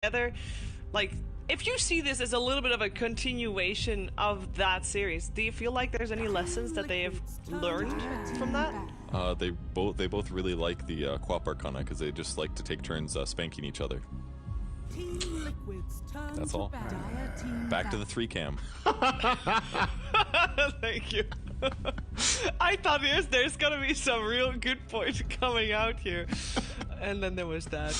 together. Like, if you see this as a little bit of a continuation of that series, do you feel like there's any lessons that they have learned from that? They both really like the Co-op Arcana because they just like to take turns spanking each other. That's all. Back to the 3-cam. Thank you. I thought there's gonna be some real good point coming out here, and then there was that.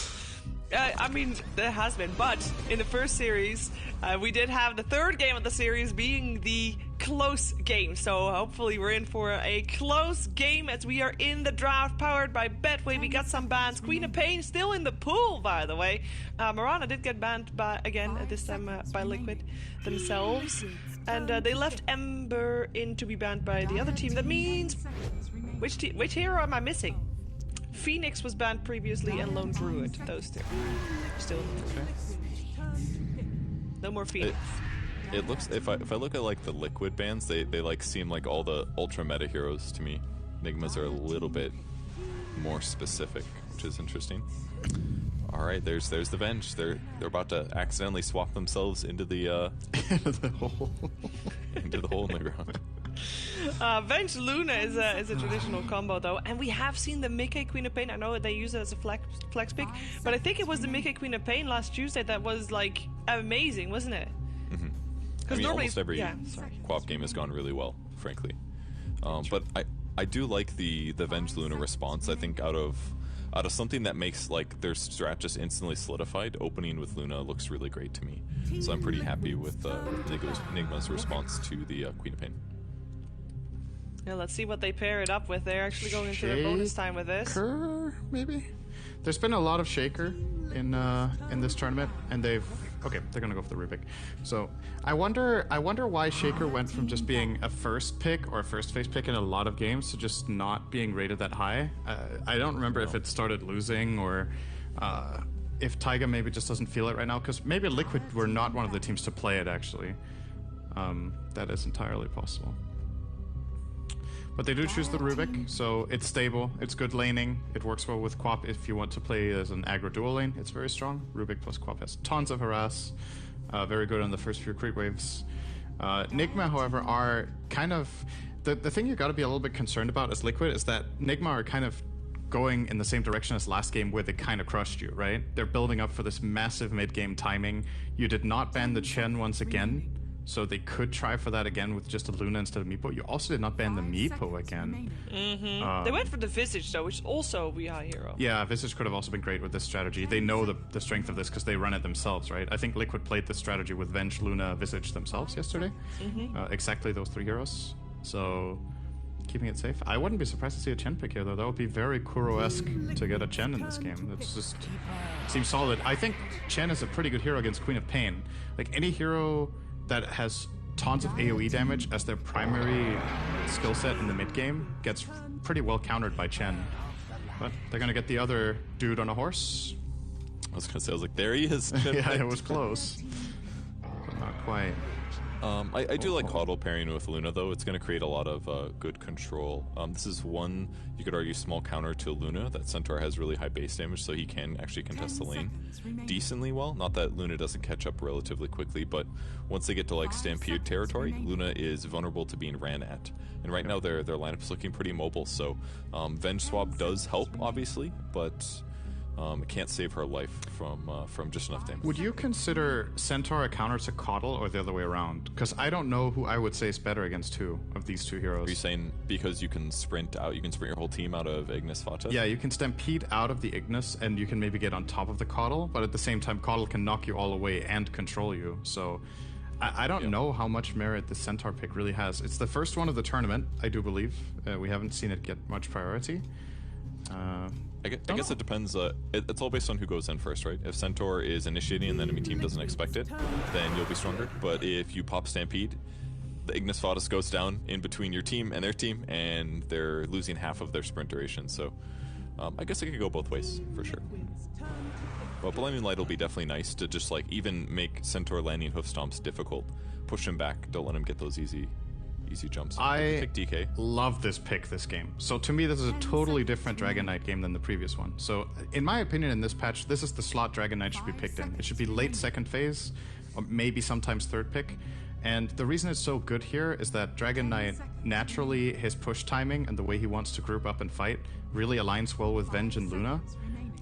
I mean, there has been, but in the first series, we did have the third game of the series being the close game. So hopefully we're in for a close game as we are in the draft powered by Betway. We got some bans. Queen of Pain still in the pool, by the way. Marana did get banned again, this time by Liquid themselves. And they left Ember in to be banned by the other team. That means... Which hero am I missing? Phoenix was banned previously, and Lone Druid. Those two. Still in the pool. No more Phoenix. It looks, if I look at like the Liquid bans, they like seem like all the ultra meta heroes to me. Nigmas are a little bit more specific, which is interesting. All right, there's the Venge. They're about to accidentally swap themselves into the into the hole in the ground. Venge Luna is a traditional combo though, and we have seen the Mickey Queen of Pain. I know they use it as a flex pick, but I think it was the Mickey Queen of Pain last Tuesday that was like amazing, wasn't it? Mm-hmm. I mean, almost every co-op game has gone really well, frankly. But I do like the Venge Luna response. I think out of something that makes like their strat just instantly solidified, opening with Luna looks really great to me. So I'm pretty happy with Nigma's response to the Queen of Pain. Yeah, let's see what they pair it up with. They're actually going into their bonus time with this. Shaker, maybe? There's been a lot of Shaker in this tournament, and they're gonna go for the Rubik. So I wonder why Shaker went from just being a first pick or a first phase pick in a lot of games to just not being rated that high. I don't remember if it started losing or if Taiga maybe just doesn't feel it right now, because maybe Liquid were not one of the teams to play it actually. That is entirely possible. But they do choose the Rubik, so it's stable, it's good laning, it works well with Quap if you want to play as an aggro dual lane, it's very strong. Rubik plus Quap has tons of harass, very good on the first few creep waves. Nigma, however, are kind of... The thing you gotta be a little bit concerned about as Liquid is that Nigma are kind of going in the same direction as last game where they kind of crushed you, right? They're building up for this massive mid-game timing. You did not ban the Chen once again, so they could try for that again with just a Luna instead of Meepo. You also did not ban the Meepo again. Mm-hmm. They went for the Visage though, which is also a high hero. Yeah, Visage could have also been great with this strategy. They know the strength of this because they run it themselves, right? I think Liquid played this strategy with Venge, Luna, Visage themselves yesterday. Exactly those three heroes. So keeping it safe. I wouldn't be surprised to see a Chen pick here though. That would be very Kuro-esque to get a Chen in this game. It's just seems solid. I think Chen is a pretty good hero against Queen of Pain. Like any hero that has tons of AoE damage as their primary skill set in the mid game gets pretty well countered by Chen. But they're gonna get the other dude on a horse. I was like, there he is. Yeah, it was close. But not quite. I do like HODL pairing with Luna though. It's going to create a lot of good control. This is one, you could argue, small counter to Luna, that Centaur has really high base damage, so he can actually contest the lane decently well. Not that Luna doesn't catch up relatively quickly, but once they get to like Stampede territory, Luna is vulnerable to being ran at. And right now their lineup is looking pretty mobile, so Venge Swap does help, obviously, but it can't save her life from just enough damage. Would you consider Centaur a counter to Coddle or the other way around? Because I don't know who I would say is better against two of these two heroes. Are you saying because you can sprint your whole team out of Ignis Fata? Yeah, you can Stampede out of the Ignis and you can maybe get on top of the Coddle, but at the same time Coddle can knock you all away and control you. So I don't know how much merit the Centaur pick really has. It's the first one of the tournament, I do believe. We haven't seen it get much priority. I guess it depends. It's all based on who goes in first, right? If Centaur is initiating and the enemy team doesn't expect it, then you'll be stronger. But if you pop Stampede, the Ignis Fautus goes down in between your team and their team, and they're losing half of their sprint duration. So I guess it could go both ways, for sure. But Blinding Light will be definitely nice to just like even make Centaur landing hoof stomps difficult. Push him back, don't let him get those easy easy jumps. I Pick DK. love this pick this game. So to me, this is a totally different Dragon Knight game than the previous one. So in my opinion, in this patch, this is the slot Dragon Knight should be picked in. It should be late second phase, or maybe sometimes third pick. And the reason it's so good here is that Dragon Knight, naturally, his push timing and the way he wants to group up and fight really aligns well with Venge and Luna.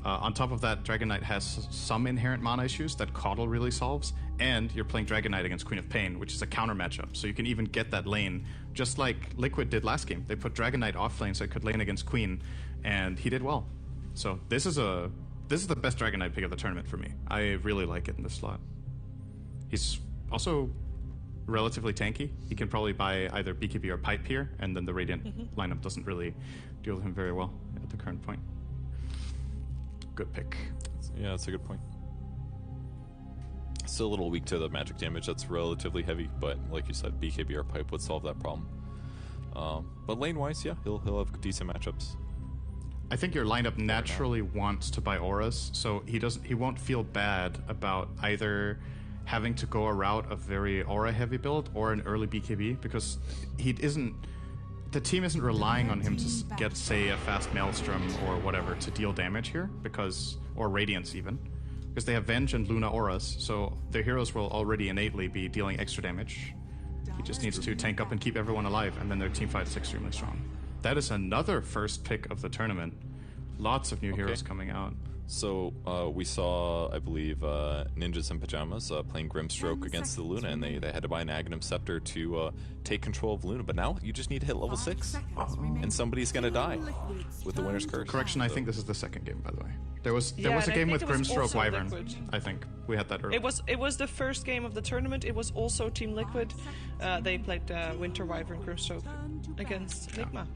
On top of that, Dragon Knight has some inherent mana issues that Coddle really solves, and you're playing Dragon Knight against Queen of Pain, which is a counter matchup, so you can even get that lane, just like Liquid did last game. They put Dragon Knight off lane so it could lane against Queen, and he did well. So this is the best Dragon Knight pick of the tournament for me. I really like it in this slot. He's also relatively tanky. He can probably buy either BKB or Pipe here, and then the Radiant lineup doesn't really deal with him very well at the current point. Good pick. Yeah, that's a good point. Still a little weak to the magic damage. That's relatively heavy, but like you said, BKB or Pipe would solve that problem. But lane-wise, yeah, he'll have decent matchups. I think your lineup naturally wants to buy auras, so he won't feel bad about either having to go a route of very aura heavy build or an early BKB, because the team isn't relying on him to get, say, a fast Maelstrom or whatever to deal damage here, or Radiance even, because they have Venge and Luna auras, so their heroes will already innately be dealing extra damage. He just needs to tank up and keep everyone alive, and then their team fight is extremely strong. That is another first pick of the tournament. Lots of new heroes coming out. So we saw, I believe, Ninjas in Pajamas playing Grimstroke against the Luna, and they had to buy an Aghanim Scepter to take control of Luna. But now you just need to hit level 6, and somebody's going to die with the Winner's Curse. Correction, I think this is the second game, by the way. There was a game with Grimstroke Wyvern. Liquid. I think we had that earlier. It was the first game of the tournament. It was also Team Liquid. They played Winter Wyvern Grimstroke against Nigma.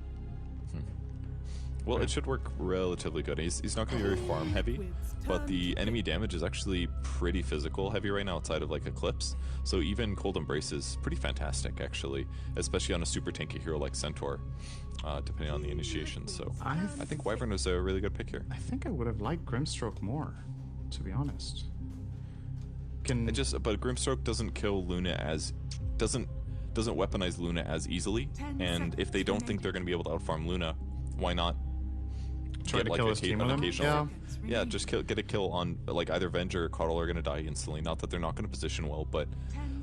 Well, it should work relatively good. He's not going to be very farm heavy, but the enemy damage is actually pretty physical heavy right now outside of like Eclipse. So even Cold Embrace is pretty fantastic actually, especially on a super tanky hero like Centaur, depending on the initiation. So I think Wyvern was a really good pick here. I think I would have liked Grimstroke more, to be honest. But Grimstroke doesn't kill Luna doesn't weaponize Luna as easily, and if they don't think they're going to be able to outfarm Luna, why not try to kill his team with him? Yeah, just get a kill on like either Venge or Coddle are going to die instantly. Not that they're not going to position well, but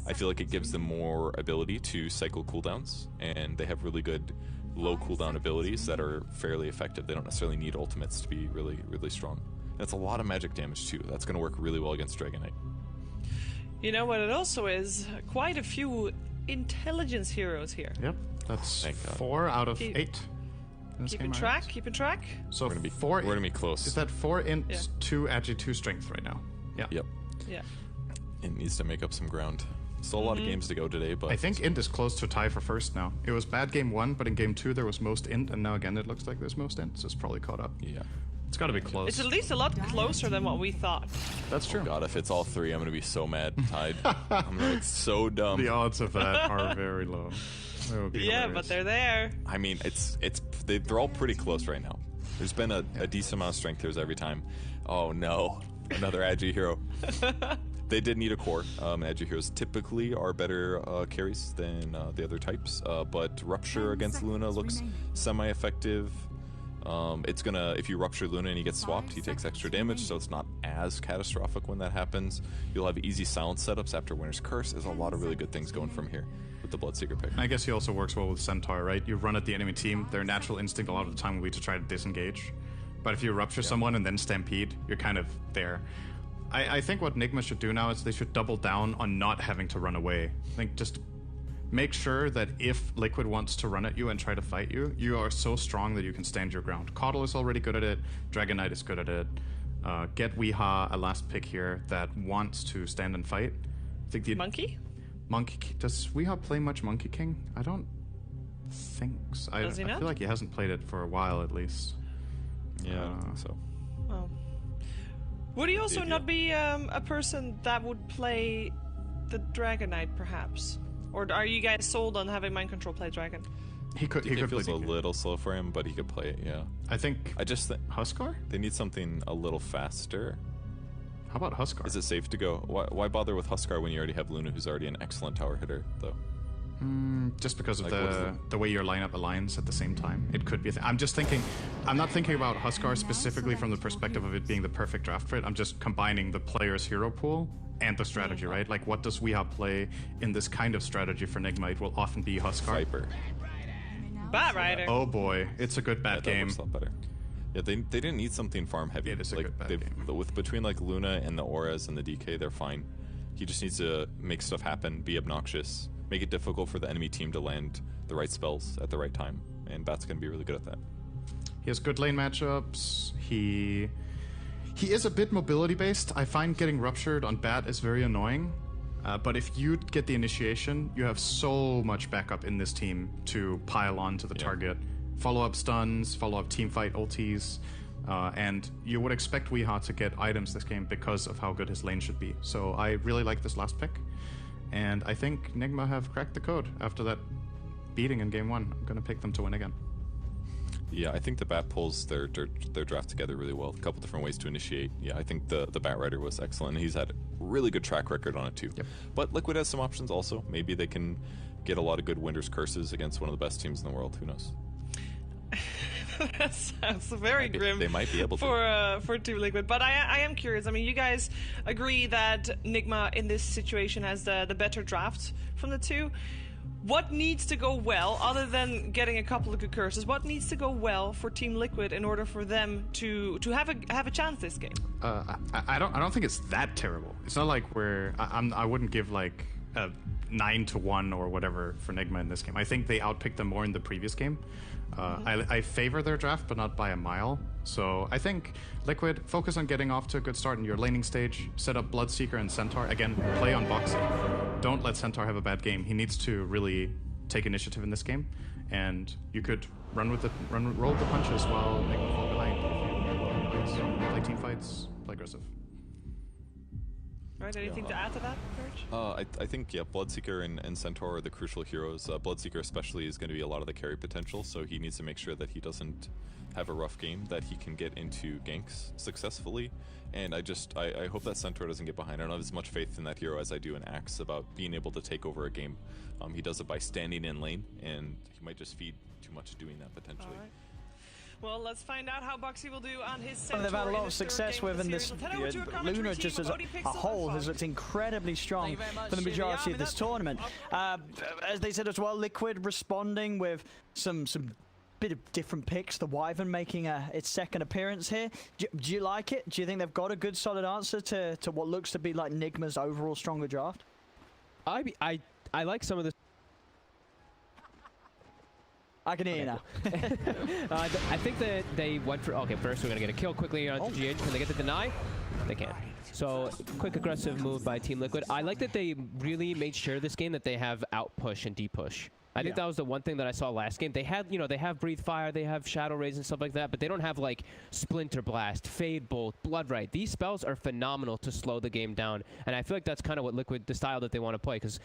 I feel like it gives them more ability to cycle cooldowns, and they have really good low cooldown abilities that are fairly effective. They don't necessarily need ultimates to be really, really strong. That's a lot of magic damage too. That's going to work really well against Dragon Knight. You know what it also is? Quite a few intelligence heroes here. Yep, that's 4 out of 8. Keeping track. So we're gonna be close. Is that 4 int, 2 agi, 2 strength right now? Yeah. Yep. Yeah. It needs to make up some ground. Still a lot of games to go today, but I think int is close to a tie for first now. It was bad game 1, but in game 2 there was most int, and now again it looks like there's most int, so it's probably caught up. Yeah. It's got to be close. It's at least a lot closer than what we thought. That's true. Oh God, if it's all 3, I'm gonna be so mad. Tied. I'm gonna look so dumb. The odds of that are very low. Yeah, but they're there. I mean, they're all pretty close right now. There's been a decent amount of strength heroes every time. Oh no, another Agi hero. They did need a core. Agi heroes typically are better carries than the other types, but Rupture against Luna looks semi-effective. If you Rupture Luna and he gets swapped, he takes extra damage, so it's not as catastrophic when that happens. You'll have easy silence setups after Winter's Curse. There's a lot of really good things going from here with the Bloodseeker pick. I guess he also works well with Centaur, right? You run at the enemy team, their natural instinct a lot of the time will be to try to disengage. But if you Rupture someone and then Stampede, you're kind of there. I think what Nigma should do now is they should double down on not having to run away. I think just make sure that if Liquid wants to run at you and try to fight you, you are so strong that you can stand your ground. Coddle is already good at it. Dragon Knight is good at it. Get Weeha, a last pick here, that wants to stand and fight. I think Monkey? Does Weeha play much Monkey King? I don't think so. I feel like he hasn't played it for a while at least. Yeah, I think so. Oh. Would he also not be a person that would play the Dragon Knight, perhaps? Or are you guys sold on having Mind Control play Dragon? He could It feels play a little slow for him, but he could play it, yeah. I just think Huskar? they need something a little faster. How about Huskar? Is it safe to go? Why bother with Huskar when you already have Luna, who's already an excellent tower hitter, though? Just because of Like, the way your lineup aligns at the same time. It could be a thing. I'm just thinking, I'm not thinking about Huskar specifically from the perspective of it being the perfect draft fit. I'm just combining the player's hero pool and the strategy, right? Like, what does Weeha play in this kind of strategy for Nigma? It will often be Huskar. Viper. Bat Rider. Oh boy, it's a good bat That game. works a lot better. Yeah, they didn't need something farm heavy. It is a like, good bat they've- game. With between like Luna and the Auras and the DK, they're fine. He just needs to make stuff happen, be obnoxious, make it difficult for the enemy team to land the right spells at the right time, and Bat's gonna be really good at that. He has good lane matchups. He is a bit mobility based. I find getting ruptured on Bat is very annoying. But if you get the initiation, you have so much backup in this team to pile on to the target. Follow-up stuns, follow-up teamfight ultis, and you would expect Weeha to get items this game because of how good his lane should be. So I really like this last pick, and I think Nigma have cracked the code after that beating in game 1. I'm gonna pick them to win again. Yeah, I think the Bat pulls their draft together really well. A couple different ways to initiate. Yeah, I think the Bat Rider was excellent. He's had a really good track record on it too. Yep. But Liquid has some options also. Maybe they can get a lot of good Winter's Curses against one of the best teams in the world. Who knows? That sounds very grim. They might be able to. For Team Liquid, but I am curious. I mean, you guys agree that Nigma in this situation has the better draft from the two. What needs to go well, other than getting a couple of good curses? What needs to go well for Team Liquid in order for them to have a chance this game? I don't think it's that terrible. It's not like I wouldn't give like a 9-1 or whatever for Nigma in this game. I think they outpicked them more in the previous game. I favor their draft, but not by a mile. So I think Liquid, focus on getting off to a good start in your laning stage. Set up Bloodseeker and Centaur. Again, play on Boxy. Don't let Centaur have a bad game. He needs to really take initiative in this game. And you could roll with the punches while Nigma fall behind. If you play team fights, play aggressive. Right, anything to add to that, Courage? I think, yeah, Bloodseeker and Centaur are the crucial heroes. Bloodseeker especially is going to be a lot of the carry potential, so he needs to make sure that he doesn't have a rough game, that he can get into ganks successfully. And I hope that Centaur doesn't get behind. I don't have as much faith in that hero as I do in Axe about being able to take over a game. He does it by standing in lane, and he might just feed too much doing that potentially. All right. Well, let's find out how Boxy will do on his Something Centaur. they've had a lot of success with in this. Luna just as a whole has looked incredibly strong for the majority of this tournament. As they said as well, Liquid responding with some bit of different picks. The Wyvern making its second appearance here. Do you like it? Do you think they've got a good solid answer to what looks to be like Nigma's overall stronger draft? I like some of the. I can hear you now. I think that they went for... Okay, first we're going to get a kill quickly on GH. Can they get the deny? They can't. So, quick aggressive move by Team Liquid. I like that they really made sure this game that they have outpush and depush. I think that was the one thing that I saw last game. They had, they have Breathe Fire, they have Shadow Rays and stuff like that, but they don't have like Splinter Blast, Fade Bolt, Blood Right. These spells are phenomenal to slow the game down, and I feel like that's kind of what Liquid, the style that they want to play, because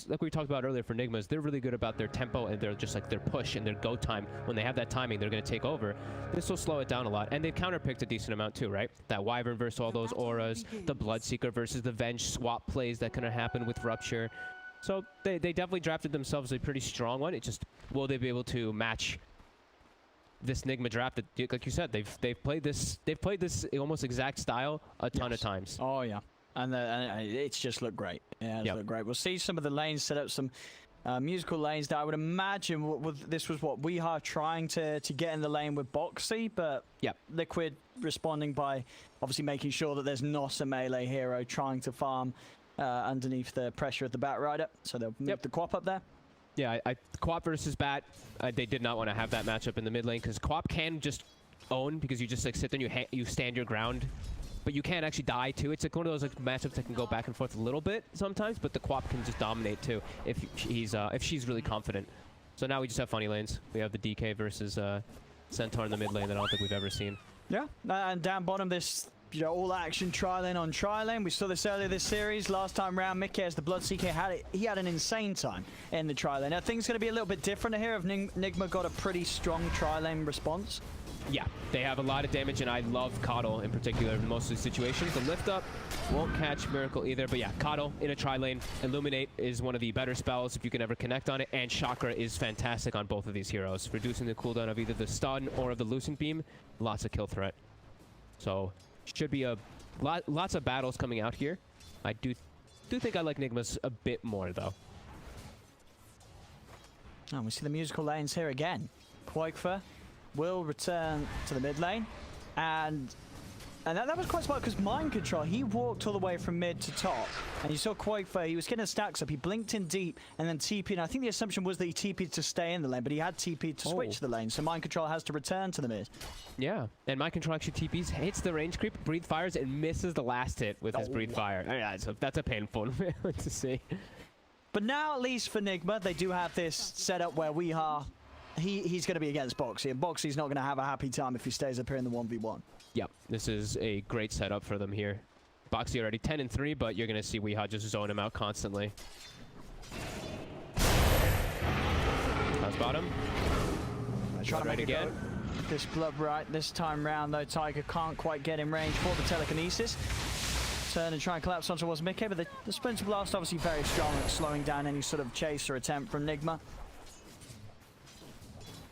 like we talked about earlier for Nigmas, they're really good about their tempo and they're just like their push and their go time. When they have that timing, they're going to take over. This will slow it down a lot, and they've counterpicked a decent amount too, right? That Wyvern versus all those auras, the Bloodseeker versus the Venge swap plays that can happen with Rupture. So they definitely drafted themselves a pretty strong one. It just, will they be able to match this Nigma draft? That, like you said, they've played this almost exact style a ton of times. Oh yeah, and it's just looked great. Yeah, it's looked great. We'll see some of the lanes set up some musical lanes that I would imagine this was what Weeha trying to get in the lane with Boxy, but Liquid responding by obviously making sure that there's not a melee hero trying to farm underneath the pressure of the Bat Rider, so they'll move the Quap up there. Yeah, Quap versus Bat, they did not want to have that matchup in the mid lane, because Quap can just own, because you just like sit there and you stand your ground, but you can't actually die too. It's like one of those like matchups that can go back and forth a little bit sometimes, but the Quap can just dominate too if she's really confident. So now we just have funny lanes. We have the DK versus Centaur in the mid lane that I don't think we've ever seen. Yeah, and down bottom this all action tri-lane on tri-lane. We saw this earlier this series. Last time round, Mickey as the Bloodseeker he had an insane time in the tri-lane. Now things going to be a little bit different here. If Nigma got a pretty strong tri-lane response. Yeah, they have a lot of damage, and I love Coddle in particular in most of the situations. The lift up won't catch Miracle either, but yeah, Coddle in a tri-lane. Illuminate is one of the better spells if you can ever connect on it, and Chakra is fantastic on both of these heroes, reducing the cooldown of either the stun or of the Lucent Beam. Lots of kill threat. So, should be a lots of battles coming out here. I do think I like Nigma's a bit more, though. And we see the musical lanes here again. Quakefer will return to the mid lane, and that was quite smart because Mind Control, he walked all the way from mid to top, and you saw Quakefer, he was getting stacks up, he blinked in deep and then TP'd, and I think the assumption was that he TP'd to stay in the lane, but he had TP'd to switch the lane, so Mind Control has to return to the mid. Yeah, and Mind Control actually TPs, hits the range creep, breathe fires, and misses the last hit with his breathe fire. Yeah, so that's a painful to see. But now, at least for Nigma, they do have this setup where we are. He's going to be against Bo3, and Bo3's not going to have a happy time if he stays up here in the 1v1. Yep, this is a great setup for them here. Bo3 already 10-3, but you're going to see Weehaw just zone him out constantly. How's bottom? Trying to make it again. This blood right this time round, though. Tiger can't quite get in range for the telekinesis. Turn and try and collapse onto towards Mickey, but the Splinter Blast obviously very strong at slowing down any sort of chase or attempt from Nigma.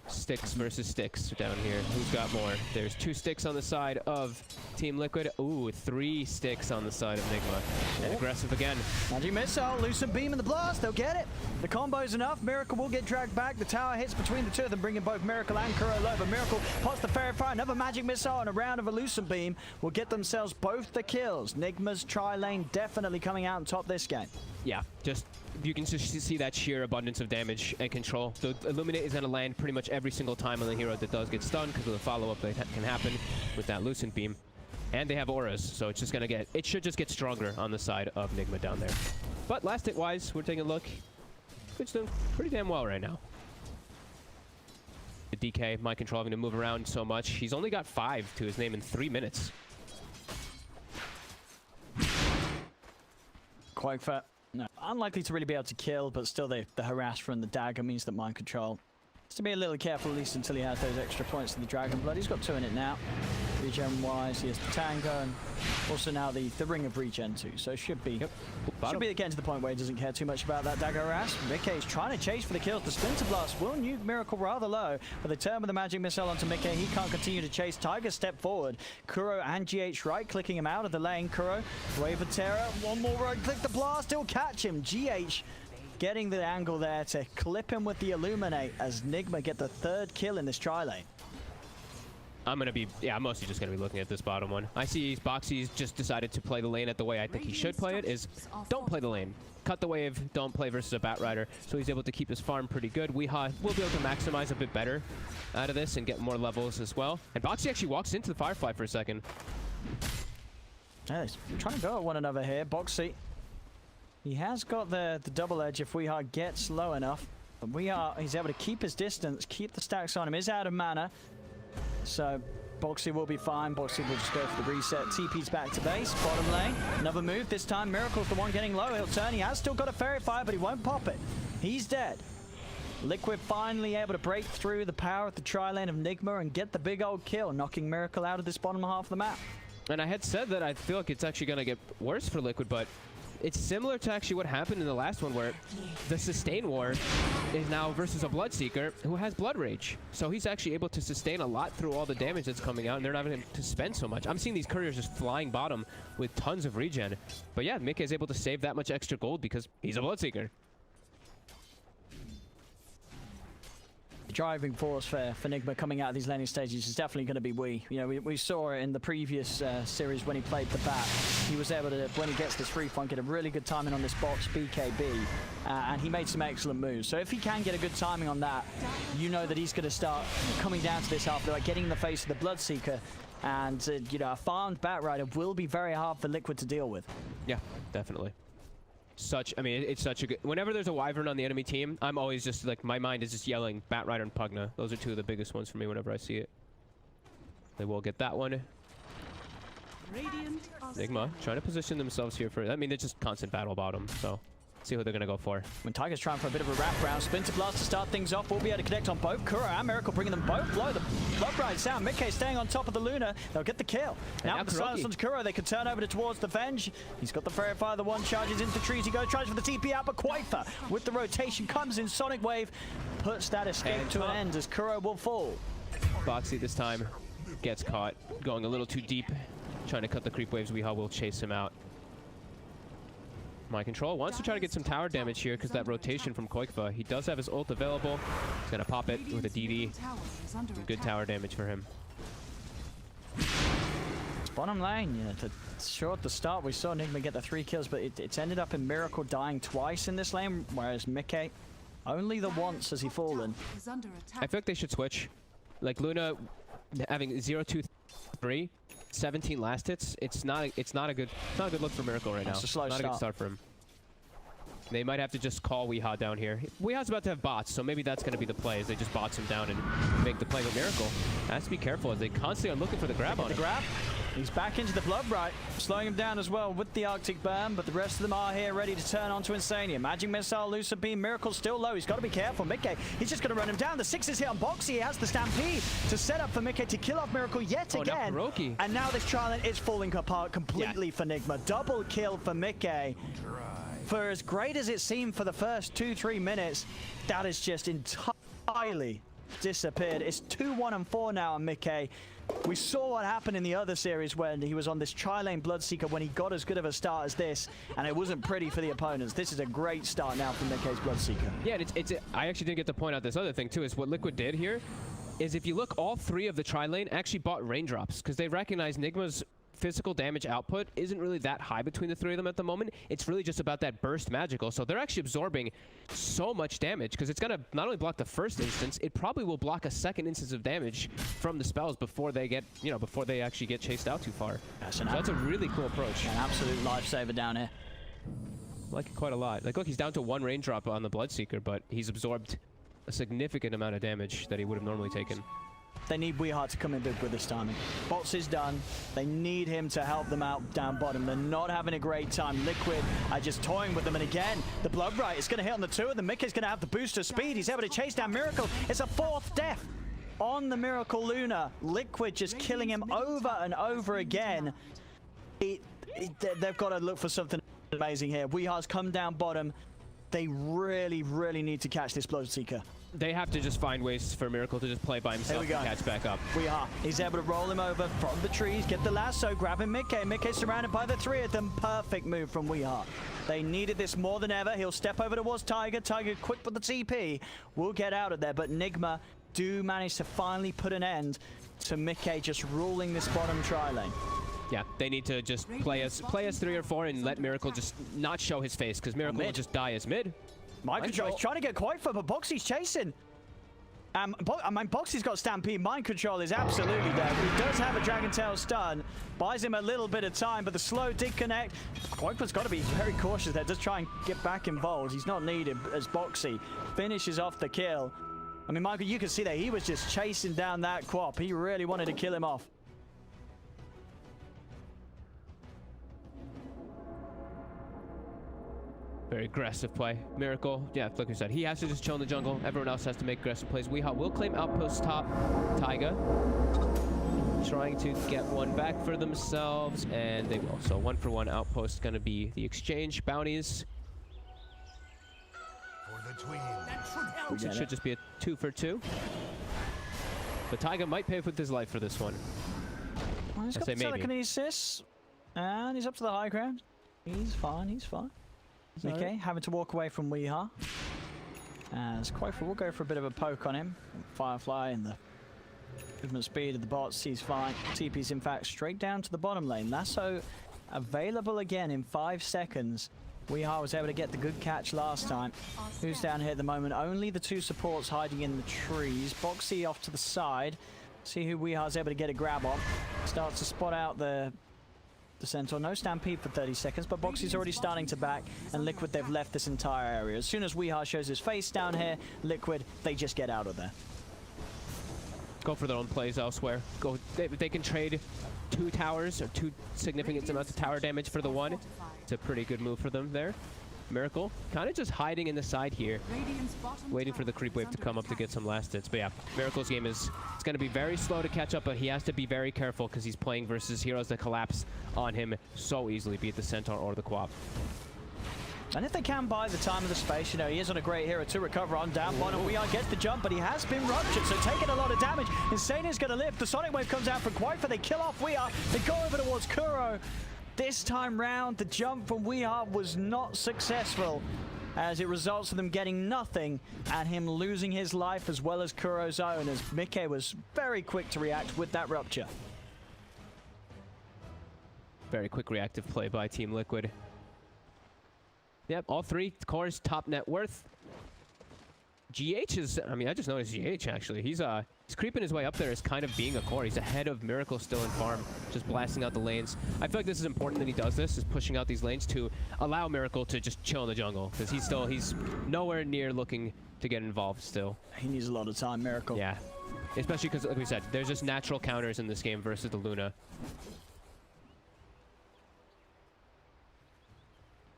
Sticks versus sticks down here. Who's got more? There's 2 sticks on the side of Team Liquid. Ooh, 3 sticks on the side of Nigma. And aggressive again. Magic Missile, Lucent Beam in the blast. They'll get it. The combo's enough. Miracle will get dragged back. The tower hits between the two of them, bringing both Miracle and Kuro low. But Miracle pots the Fairy Fire. Another Magic Missile and a round of a Lucent Beam will get themselves both the kills. Nigma's tri-lane definitely coming out on top this game. Yeah, just you can just see that sheer abundance of damage and control. The Illuminate is going to land pretty much every single time on the hero that does get stunned because of the follow-up that can happen with that Lucent Beam. And they have auras, so it's just going to get, it should just get stronger on the side of Nigma down there. But last hit-wise, we're taking a look. It's doing pretty damn well right now. The DK, Mind Control having to move around so much. He's only got 5 to his name in 3 minutes. Quakefer. No, unlikely to really be able to kill, but still the harass from the dagger means that Mind Control has to be a little careful, at least until he has those extra points to the Dragon Blood. He's got 2 in it now. Regen-wise, he has the Tango, and also now the Ring of Regen too, so should be getting to the point where he doesn't care too much about that dagger harass. Mickey's trying to chase for the kills. The Splinter Blast will nuke Miracle rather low, but they turn with the Magic Missile onto Mickey. He can't continue to chase. Tiger step forward. Kuro and GH right-clicking him out of the lane. Kuro, Wave of Terror, one more right-click. The blast, he'll catch him. GH getting the angle there to clip him with the Illuminate as Nigma get the 3rd kill in this tri-lane. I'm mostly just going to be looking at this bottom one. I see Bo3's just decided to play the lane at the way I think he should play it, is don't play the lane. Cut the wave, don't play versus a Batrider, so he's able to keep his farm pretty good. Weehaw will be able to maximize a bit better out of this and get more levels as well. And Bo3 actually walks into the Firefly for a second. Yeah, they're trying to go at one another here. Bo3, he has got the double edge if Weehaw gets low enough. But he's able to keep his distance, keep the stacks on him. He's out of mana. So Bo3 will be fine. Bo3 will just go for the reset. TP's back to base. Bottom lane. Another move. This time Miracle's the one getting low. He'll turn. He has still got a Fairy Fire, but he won't pop it. He's dead. Liquid finally able to break through the power of the tri-lane of Nigma and get the big old kill, knocking Miracle out of this bottom half of the map. And I had said that I feel like it's actually going to get worse for Liquid, but it's similar to actually what happened in the last one, where the sustain war is now versus a Bloodseeker who has Blood Rage. So he's actually able to sustain a lot through all the damage that's coming out, and they're not having to spend so much. I'm seeing these couriers just flying bottom with tons of regen. But yeah, Mickey is able to save that much extra gold because he's a Bloodseeker. Driving force for Nigma coming out of these laning stages is definitely going to be Wii. You know, we saw it in the previous series when he played the bat. He was able to, when he gets this free funk, get a really good timing on this box BKB, and he made some excellent moves. So if he can get a good timing on that, you know that he's going to start coming down to this half, like getting in the face of the Bloodseeker, and you know, a farmed Batrider will be very hard for Liquid to deal with. Yeah, definitely. I mean, it's such a good... Whenever there's a Wyvern on the enemy team, I'm always just, like, my mind is just yelling Batrider and Pugna. Those are 2 of the biggest ones for me whenever I see it. They will get that one. Nigma trying to position themselves here for... I mean, it's just constant battle bottom, so... See who they're gonna go for. When Tiger's trying for a bit of a wraparound, Splinter Blast to start things off. We'll be able to connect on both. Kuro and Miracle bringing them both low. The Blood Ride sound. Mickey staying on top of the Luna. They'll get the kill. Now with the silence on Kuro, they can turn over towards the Venge. He's got the Fairy Fire. The one charges into trees. He goes, tries for the TP out, but Quaifa with the rotation comes in. Sonic Wave puts that escape to an end as Kuro will fall. Bo3 this time gets caught, going a little too deep, trying to cut the creep waves. Weehaw will chase him out. Mind Control wants to try to get some tower damage here because that rotation from Quaifa. He does have his ult available. He's going to pop it with a DD. Good tower damage for him. Bottom lane, sure at the start we saw Nigma get the 3 kills, but it's ended up in Miracle dying twice in this lane, whereas Mickey only the once has he fallen. I feel like they should switch. Like Luna having 0-2-3, 17 last hits. It's not a good look for Miracle right now. It's a slow not start. A good start for him. They might have to just call Weehaw down here. Weehaw's about to have bots, so maybe that's going to be the play, as they just bots him down and make the play with Miracle. Has to be careful as they constantly are looking for the grab on him. He's back into the Blood Bright, slowing him down as well with the Arctic Burn, but the rest of them are here ready to turn onto Insania. Magic Missile, Lucid Beam, Miracle still low. He's got to be careful. Mickey, he's just going to run him down. The 6 is here on B3. He has the Stampede to set up for Mickey to kill off Miracle yet again. And now this trial is falling apart completely for Nigma. Double kill for Mickey. For as great as it seemed for the first 2-3 minutes, that has just entirely disappeared. It's 2-1-4 now on Mickey. We saw what happened in the other series when he was on this tri-lane Bloodseeker when he got as good of a start as this, and it wasn't pretty for the opponents. This is a great start now from Mickey's Bloodseeker. Yeah, I actually didn't get to point out this other thing too, is what Liquid did here is if you look, all 3 of the tri-lane actually bought raindrops because they recognize Nigma's physical damage output isn't really that high between the 3 of them at the moment. It's really just about that burst magical. So they're actually absorbing so much damage because it's going to not only block the first instance, it probably will block a second instance of damage from the spells before they get, before they actually get chased out too far. So that's a really cool approach. An absolute lifesaver down here. I like it quite a lot. Like, look, he's down to 1 raindrop on the Bloodseeker, but he's absorbed a significant amount of damage that he would have normally taken. They need Weehaw to come in big with this timing. B3 is done. They need him to help them out down bottom. They're not having a great time. Liquid are just toying with them. And again, the Blood Right is going to hit on the 2 of them. Mickey's going to have the booster speed. He's able to chase down Miracle. It's a 4th death on the Miracle Luna. Liquid just killing him over and over again. They've got to look for something amazing here. Weehaw's come down bottom. They really, really need to catch this Bloodseeker. They have to just find ways for Miracle to just play by himself and catch back up. He's able to roll him over from the trees, get the lasso, grabbing Mickey. Mickey's surrounded by the 3 of them. Perfect move from Weehaw. They needed this more than ever. He'll step over towards Tiger. Tiger quick with the TP. We'll get out of there, but Nigma do manage to finally put an end to Mickey just ruling this bottom tri-lane. Yeah, they need to just play us 3 or 4 and let Miracle just not show his face, because Miracle will just die as mid. Mind Control is trying to get Quaifa, but B3's chasing. B3's got Stampede. Mind Control is absolutely dead. He does have a Dragon Tail stun. Buys him a little bit of time, but the slow did connect. Quaifa's got to be very cautious there. Just try and get back involved. He's not needed as B3 finishes off the kill. I mean, Michael, you can see that he was just chasing down that Quap. He really wanted to kill him off. Very aggressive play. Miracle, yeah, like we said, he has to just chill in the jungle. Everyone else has to make aggressive plays. Weehaw will claim outpost top. Taiga trying to get one back for themselves, and they will. So 1-for-1 outpost going to be the exchange bounties. It should just be a 2-for-2. But Taiga might pay with his life for this one. Well, he's got the telekinesis, and he's up to the high ground. He's fine, he's fine. Mickey having to walk away from Weehaw. As Quaifa will go for a bit of a poke on him. Firefly and the movement speed of the bots, he's fine. TP's in fact straight down to the bottom lane. Lasso available again in 5 seconds. Weehaw was able to get the good catch last time. Who's down here at the moment? Only the 2 supports hiding in the trees. B3 off to the side. See who Weehaw's able to get a grab on. Starts to spot out the Centaur. No Stampede for 30 seconds, but B3's already starting to back, and Liquid, they've left this entire area. As soon as Weehaw shows his face down here, Liquid, they just get out of there. Go for their own plays elsewhere. They can trade 2 towers or 2 significant amounts of tower damage for the 1. It's a pretty good move for them there. Miracle kind of just hiding in the side here, waiting for the creep wave to come up to get some last hits. But yeah, Miracle's game is it's going to be very slow to catch up, but he has to be very careful because he's playing versus heroes that collapse on him so easily, be it the Centaur or the Quap. And if they can buy the time and the space, you know, he isn't a great hero to recover on. Down bottom, We Are gets the jump, but he has been ruptured, so taking a lot of damage. Insane is going to live. The Sonic Wave comes out from Quaifa. They kill off We Are. They go over towards Kuro. This time round, the jump from We Are was not successful, as it results in them getting nothing and him losing his life as well as Kuro's own, as Mickey was very quick to react with that rupture. Very quick reactive play by Team Liquid. Yep, all three cores top net worth. GH is, I mean, I just noticed GH actually. He's creeping his way up there as kind of being a core. He's ahead of Miracle still in farm, just blasting out the lanes. I feel like this is important that he does this, is pushing out these lanes to allow Miracle to just chill in the jungle, because he's nowhere near looking to get involved still. He needs a lot of time, Miracle. Yeah, especially because, like we said, there's just natural counters in this game versus the Luna.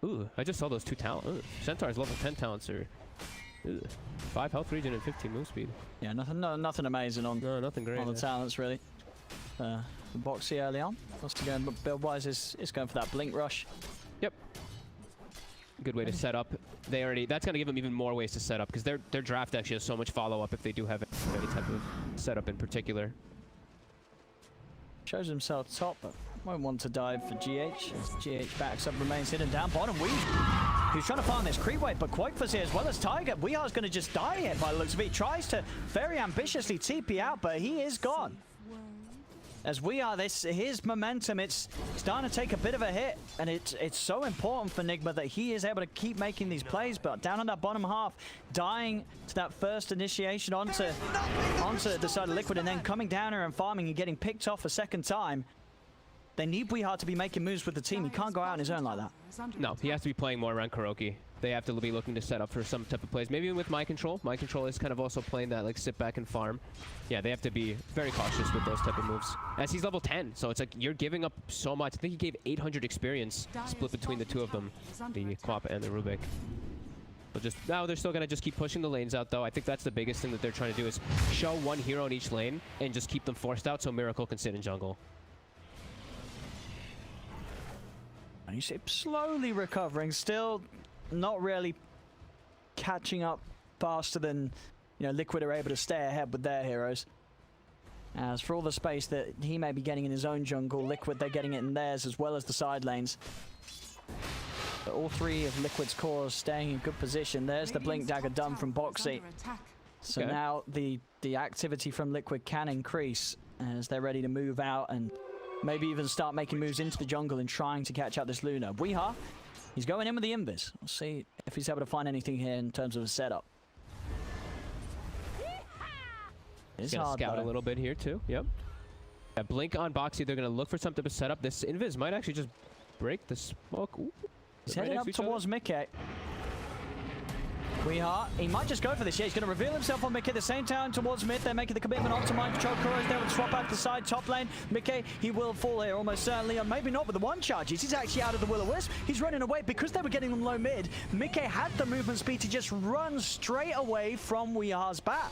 Ooh, I just saw those 2 talents. Centaur's level 10 talents are 5 health regen and 15 move speed. Yeah, nothing amazing on, nothing great, on the talents, really. The Bo3 early on. What's going, but build-wise is going for that blink rush. Yep. Good way to set up. That's going to give them even more ways to set up, because their draft actually has so much follow-up if they do have any type of setup in particular. Shows himself top, but won't want to dive for GH. As GH backs up, remains hidden down bottom. He's trying to farm this creep wave, but Quaifa's here as well as Tiger. Weehar's going to just die here by the looks of it. He tries to very ambitiously TP out, but he is gone. As Weehar, his momentum, it's starting to take a bit of a hit, and it's so important for Nigma that he is able to keep making these plays, but down on that bottom half, dying to that first initiation onto the side of Liquid, and then coming down here and farming and getting picked off a second time. They need Weehar to be making moves with the team. He can't go out on his own like that. No, he has to be playing more around Kuroki. They have to be looking to set up for some type of plays. Maybe even with Mind Control. Mind Control is kind of also playing that, like, sit back and farm. Yeah, they have to be very cautious with those type of moves. As he's level 10, so it's like you're giving up so much. I think he gave 800 experience split between the two of them, the Quap and the Rubik. But just now they're still going to just keep pushing the lanes out, though. I think that's the biggest thing that they're trying to do is show one hero in each lane and just keep them forced out so Miracle can sit in jungle. And you see slowly recovering, still not really catching up faster than, you know, Liquid are able to stay ahead with their heroes. As for all the space that he may be getting in his own jungle, Liquid, they're getting it in theirs as well as the side lanes. But all three of Liquid's cores staying in good position. There's the Blink Dagger done from Bo3. So now the activity from Liquid can increase as they're ready to move out and maybe even start making moves into the jungle and trying to catch out this Luna. Weehar, he's going in with the Invis. We'll see if he's able to find anything here in terms of a setup. He's gonna scout a little bit here too. Yep. A blink on Boxy. They're gonna look for something to set up. This Invis might actually just break the smoke. Ooh. He's heading up towards Mickey. Weehar, he might just go for this. Yeah, he's going to reveal himself on Mickey at the same time towards mid. They're making the commitment onto Mind Control. Kuro's there with swap out to the side, top lane. Mickey, he will fall here almost certainly, or maybe not with the one charges. He's actually out of the Will-O-Wisp. He's running away because they were getting them low mid. Mickey had the movement speed to just run straight away from Weehar's bat.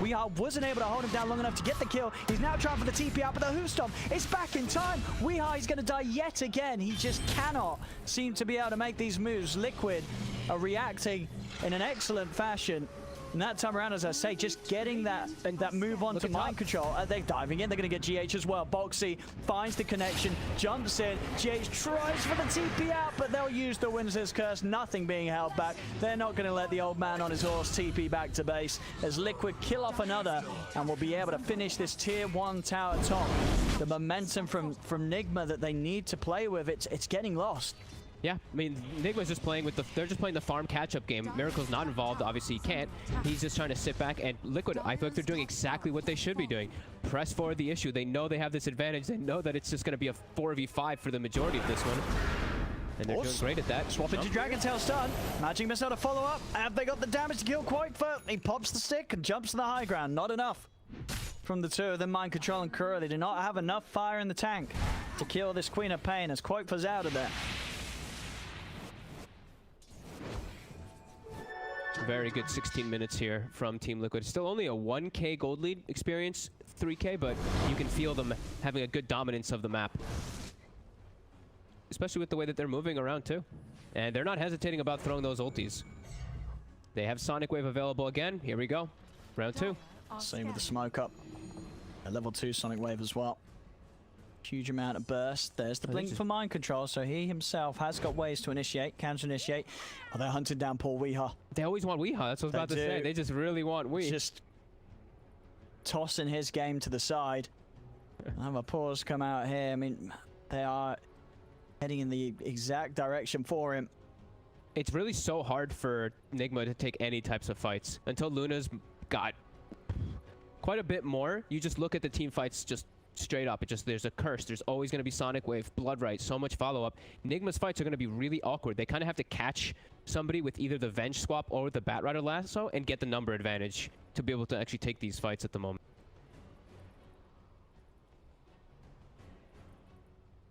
Weehar wasn't able to hold him down long enough to get the kill. He's now trying for the TP out, but the Hoostomp is back in time. Weehar is going to die yet again. He just cannot seem to be able to make these moves. Liquid are reacting in an excellent fashion. And that time around, as I say, just getting that move on to Mind Control. They're diving in. They're going to get GH as well. Boxy finds the connection, jumps in. GH tries for the TP out, but they'll use the Windsor's Curse. Nothing being held back. They're not going to let the old man on his horse TP back to base as Liquid kill off another and will be able to finish this tier 1 tower top. The momentum from Nigma that they need to play with, it's getting lost. Yeah, I mean, Nigma's just playing with they're just playing the farm catch-up game. Miracle's not involved, obviously he can't. He's just trying to sit back, and Liquid, I feel like they're doing exactly what they should be doing. Press forward the issue. They know they have this advantage. They know that it's just going to be a 4v5 for the majority of this one. And they're doing great at that. Swap into Dragon Tail stun. Magic Missile to follow up. Have they got the damage to kill Quaifa? He pops the stick and jumps to the high ground. Not enough from the two of them, Mind Control and Kuro. They do not have enough fire in the tank to kill this Queen of Pain as Quaifa's out of there. very good 16 minutes here from Team Liquid. Still only a 1k gold lead experience, 3k, but you can feel them having a good dominance of the map. Especially with the way that they're moving around too. And they're not hesitating about throwing those ultis. They have Sonic Wave available again. Here we go. Round 2. Same with the smoke up. A level 2 Sonic Wave as well. Huge amount of burst. There's the blink for mind control, so he himself has got ways to initiate, counter initiate. Oh, they're hunting down poor Weeha. They always want Weeha. That's what I was about to say. They just really want Wee. Just tossing his game to the side. Have a pause come out here. I mean, they are heading in the exact direction for him. It's really so hard for Nigma to take any types of fights. Until Luna's got quite a bit more, you just look at the team fights just straight up. It just, there's a curse. There's always going to be Sonic Wave, Blood Right, so much follow-up. Nigma's fights are going to be really awkward. They kind of have to catch somebody with either the Venge swap or the Bat Rider lasso and get the number advantage to be able to actually take these fights at the moment.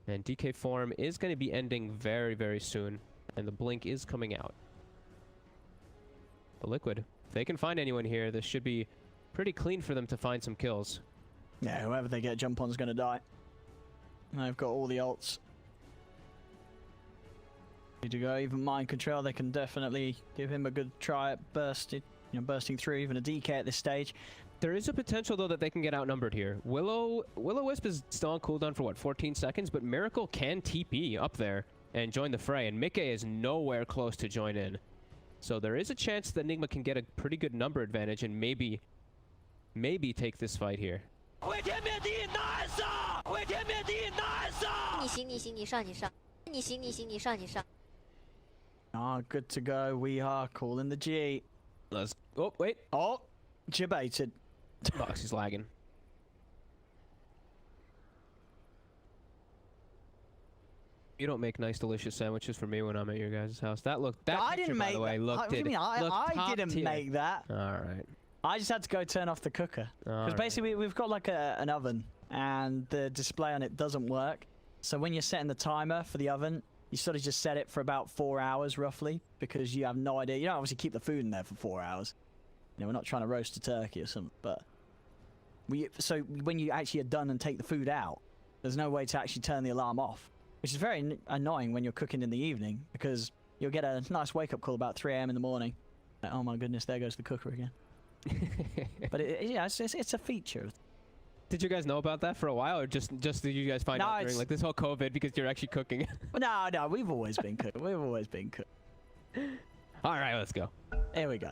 And DK form is going to be ending very, very soon. And the blink is coming out. The Liquid, if they can find anyone here, this should be pretty clean for them to find some kills. Yeah, whoever they get jump on's going to die. They've got all the ults. Need to go even mind control. They can definitely give him a good try at bursting through even a DK at this stage. There is a potential though that they can get outnumbered here. Will-O-Wisp is still on cooldown for what, 14 seconds, but Miracle can TP up there and join the fray, and Mickey is nowhere close to join in. So there is a chance that Nigma can get a pretty good number advantage and maybe take this fight here. Ah, good to go. We are calling the G. Let's. Oh wait. Oh, G-baited. Boxy's lagging. You don't make nice, delicious sandwiches for me when I'm at your guys' house. That I picture, didn't by make the way, that. looked What do you mean? I didn't make that. All right. I just had to go turn off the cooker. Because basically we've got like an oven and the display on it doesn't work. So when you're setting the timer for the oven, you sort of just set it for about 4 hours roughly because you have no idea. You don't obviously keep the food in there for 4 hours. You know, we're not trying to roast a turkey or something, but so when you actually are done and take the food out, there's no way to actually turn the alarm off, which is very annoying when you're cooking in the evening because you'll get a nice wake-up call about 3 a.m. in the morning. Like, oh my goodness, there goes the cooker again. But it's a feature. Did you guys know about that for a while, or just did you guys find out during like this whole COVID because you're actually cooking? No, we've always been cooking. We've always been cooking. All right, let's go. Here we go.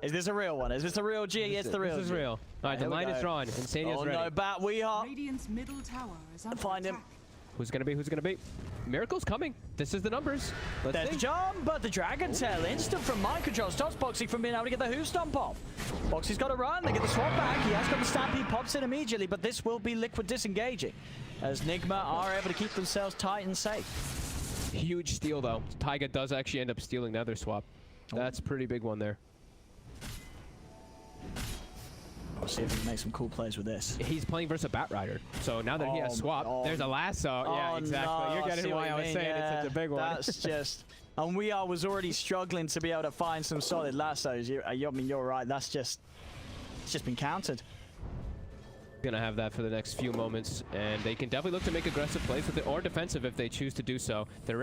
Is this a real one? Is this a real G? It's the real G. This is real. All right, the line is drawn. Insania's ready. Oh no, Bat, we are. Radiant's middle tower is under Find him. attack. Who's gonna be? Who's gonna be? Miracle's coming. This is the numbers. Let's There's see. the jump, but the Dragon Tail instant from mind control stops Boxy from being able to get the Who Stomp off. Boxy's got to run. They get the swap back. He has got the Stampede, pops in immediately, but this will be Liquid disengaging as Nigma are able to keep themselves tight and safe. Huge steal though. Taiga does actually end up stealing the other swap. That's a pretty big one there. We'll see if he can make some cool plays with this. He's playing versus a Bat Rider, so now that he has swap, there's a lasso. Yeah, exactly. No, You're getting why I was saying it's such a big one. That's just... And was already struggling to be able to find some solid lassos. I mean, you're right. It's just been countered. Gonna have that for the next few moments, and they can definitely look to make aggressive plays with it or defensive if they choose to do so. They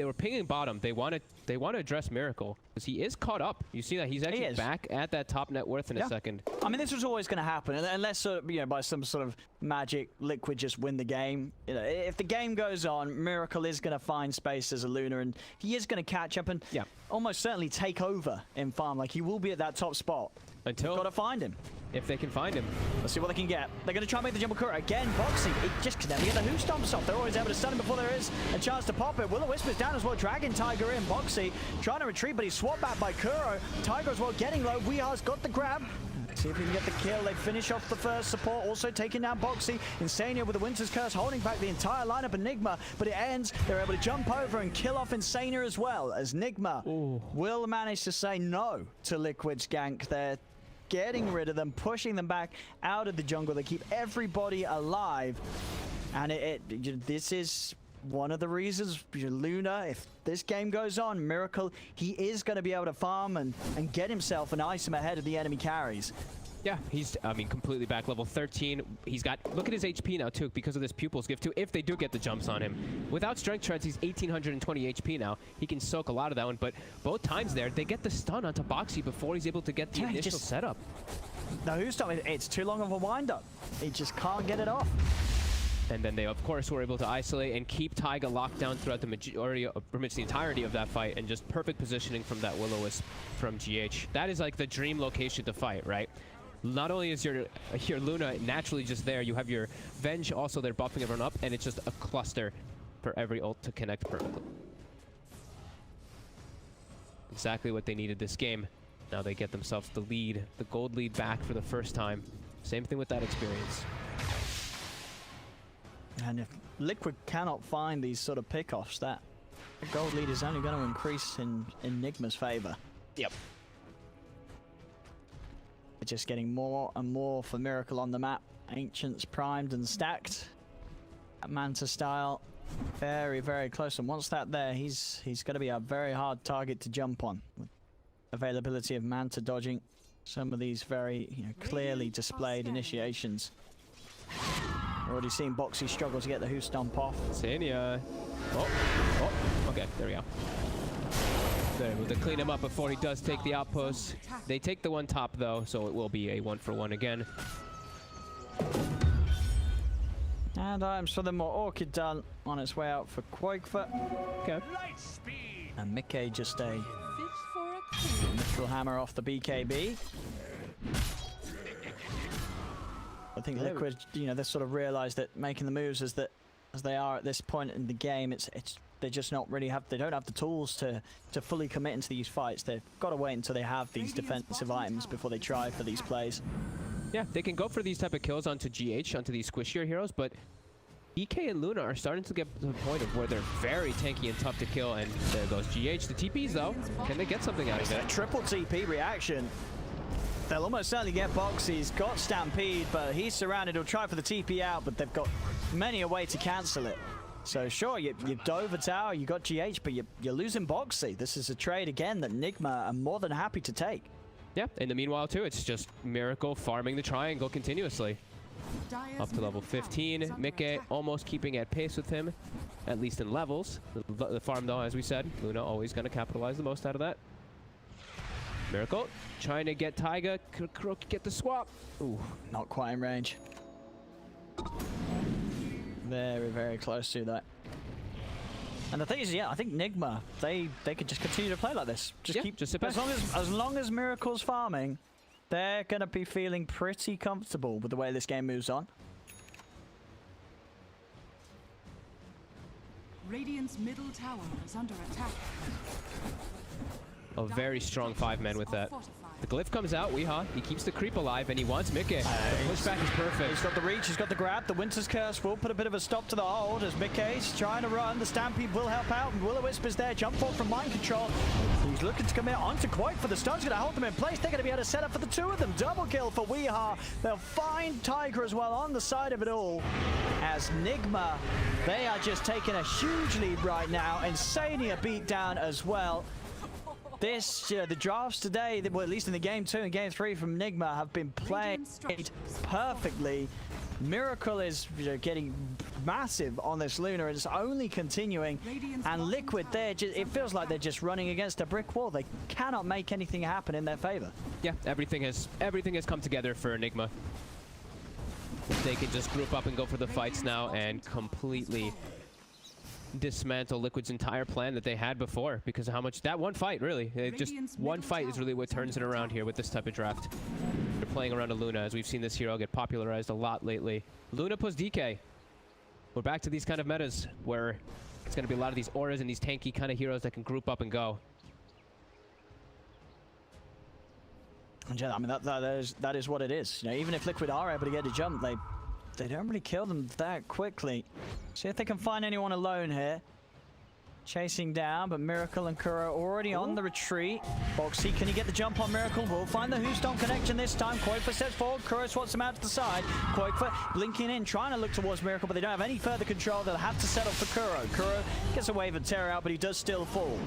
were pinging bottom. They want to address Miracle because he is caught up. You see that he's actually back at that top net worth in a second. I mean, this was always going to happen unless by some sort of magic, Liquid just win the game. You know, if the game goes on, Miracle is going to find space as a Luna, and he is going to catch up and almost certainly take over in farm. Like he will be at that top spot. Until got to find him. If they can find him. Let's see what they can get. They're going to try and make the jump Kura again. Boxy, it just can never get the Who Stomps off. They're always able to stun him before there is a chance to pop it. Will-O-Wisp is down as well. Dragon Tiger in. Boxy trying to retreat, but he's swapped back by Kuro. Tiger as well getting low. Weehar's got the grab. See if he can get the kill. They finish off the first support, also taking down Boxy. Insania with the Winter's Curse holding back the entire lineup of Nigma, but it ends. They're able to jump over and kill off Insania as well, as Nigma will manage to say no to Liquid's gank. They're getting rid of them, pushing them back out of the jungle. They keep everybody alive, and this is one of the reasons Luna, if this game goes on, Miracle, he is going to be able to farm and get himself an item ahead of the enemy carries. Yeah, he's, I mean, completely back level 13. He's got, look at his HP now, too, because of this Pupil's Gift, too, if they do get the jumps on him. Without Strength Shards, he's 1,820 HP now. He can soak a lot of that one, but both times there, they get the stun onto Boxy before he's able to get the initial setup. The Who Stop, it's too long of a wind-up. He just can't get it off. And then they, of course, were able to isolate and keep Taiga locked down throughout the majority, pretty much the entirety of that fight, and just perfect positioning from that Will-O-Wisp from GH. That is like the dream location to fight, right? Not only is your Luna naturally just there, you have your Venge also there buffing everyone up, and it's just a cluster for every ult to connect perfectly. Exactly what they needed this game. Now they get themselves the lead, the gold lead back for the first time. Same thing with that experience. And if Liquid cannot find these sort of pickoffs, that gold lead is only going to increase in Nigma's favor. Yep. We're just getting more and more for Miracle on the map. Ancients primed and stacked. Manta style. Very, very close. And once that there, he's going to be a very hard target to jump on. With availability of Manta dodging. Some of these very clearly displayed initiations. Already seen Boxy struggle to get the Who Stomp off. Sania. Oh, okay, there we go. They're able to clean him up before he does take the outpost. They take the one top though, so it will be a 1-for-1 again. And items for the more Orchid done on its way out for Quakefoot. Okay. And Mickey just a Mithril Hammer off the BKB. I think Liquid, they sort of realized that making the moves as they are at this point in the game, they just not really they don't have the tools to fully commit into these fights. They've got to wait until they have these defensive items before they try for these plays. Yeah, they can go for these type of kills onto GH, onto these squishier heroes, but EK and Luna are starting to get to the point of where they're very tanky and tough to kill, and there goes GH. The TPs though, can they get something out of it? Triple TP reaction. They'll almost certainly get Boxy. He's got Stampede, but he's surrounded. He'll try for the TP out, but they've got many a way to cancel it. So sure, you dove a tower, you got GH, but you're losing Boxy. This is a trade, again, that Nigma are more than happy to take. Yeah, in the meanwhile, too, it's just Miracle farming the triangle continuously. Up to level 15. Mickey almost keeping at pace with him, at least in levels. The farm, though, as we said, Luna always going to capitalize the most out of that. Miracle trying to get Taiga. Kuroki get the swap. Ooh, not quite in range. Very, very close to that. And the thing is, yeah, I think Nigma, they could just continue to play like this. Just sit back. As long as Miracle's farming, they're going to be feeling pretty comfortable with the way this game moves on. Radiant's middle tower is under attack. A very strong 5-man with that. The glyph comes out, Weehaw. He keeps the creep alive, and he wants Mickey. The pushback is perfect. He's got the reach, he's got the grab. The Winter's Curse will put a bit of a stop to the hold as Mickey's trying to run. The Stampede will help out, and Will-O-Wisp is there. Jump forward from Mind Control. He's looking to commit onto Quake for the stun's going to hold them in place. They're going to be able to set up for the two of them. Double kill for Weehaw. They'll find Tiger as well on the side of it all. As Nigma, they are just taking a huge lead right now. Insania beat down as well. The drafts today, well, at least in the game 2 and game 3 from Nigma, have been played perfectly. Miracle is getting massive on this Luna, and it's only continuing. And Liquid, it feels like they're just running against a brick wall. They cannot make anything happen in their favor. Yeah, everything has come together for Nigma. They can just group up and go for the fights now and completely dismantle Liquid's entire plan that they had before, because of how much that one fight, really. Just one fight is really what turns it around here with this type of draft. They're playing around a Luna, as we've seen this hero get popularized a lot lately. Luna plus DK. We're back to these kind of metas where it's going to be a lot of these auras and these tanky kind of heroes that can group up and go. And yeah, I mean, that is what it is. Even if Liquid are able to get a jump, they don't really kill them that quickly. See if they can find anyone alone here. chasing down, but Miracle and Kuro already on the retreat. Bo3, can he get the jump on Miracle? We'll find the Who's-Stone connection this time. Koifa steps forward, Kuro swats him out to the side. Koifa blinking in, trying to look towards Miracle, but they don't have any further control. They'll have to settle for Kuro. Kuro gets a wave of terror out, but he does still fall.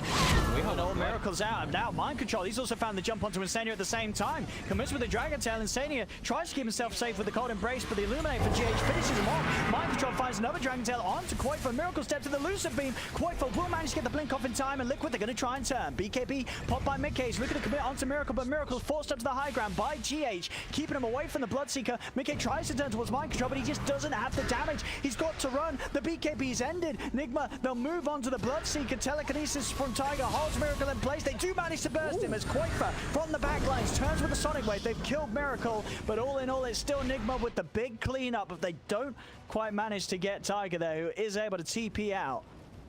Miracle's out. Now, mind control. He's also found the jump onto Insania at the same time. Commits with the Dragon Tail. Insania tries to keep himself safe with the Cold Embrace, but the Illuminate for GH finishes him off. Mind control finds another Dragon Tail onto Koifa. Miracle steps to the Elusive Beam. Koifa will manage to get the blink off in time, and Liquid, they're going to try and turn. BKB popped by Mid-Cage, looking to commit onto Miracle, but Miracle's forced up to the high ground by GH, keeping him away from the Bloodseeker. Mid-Cage tries to turn towards mind control, but he just doesn't have the damage. He's got to run. The BKB's ended. Nigma, they'll move on to the Bloodseeker. Telekinesis from Tiger holds Miracle in place. They do manage to burst him as Koifa from the backlines turns with a Sonic Wave. They've killed Miracle, but all in all, it's still Nigma with the big cleanup. But they don't quite manage to get Tiger there, who is able to TP out.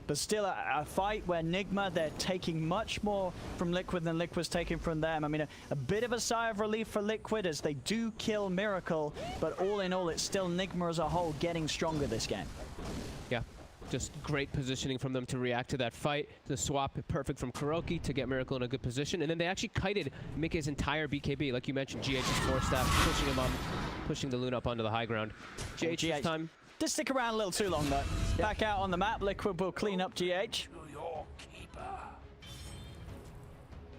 But still a fight where Nigma, they're taking much more from Liquid than Liquid's taking from them. I mean, a bit of a sigh of relief for Liquid as they do kill Miracle, but all in all, it's still Nigma as a whole getting stronger this game. Yeah, just great positioning from them to react to that fight. The swap perfect from Kuroki to get Miracle in a good position. And then they actually kited Mickey's entire BKB. Like you mentioned, GH's force staff pushing him up, pushing the Luna up onto the high ground. GH this time. Did stick around a little too long though. Yep. Back out on the map, Liquid will clean up GH.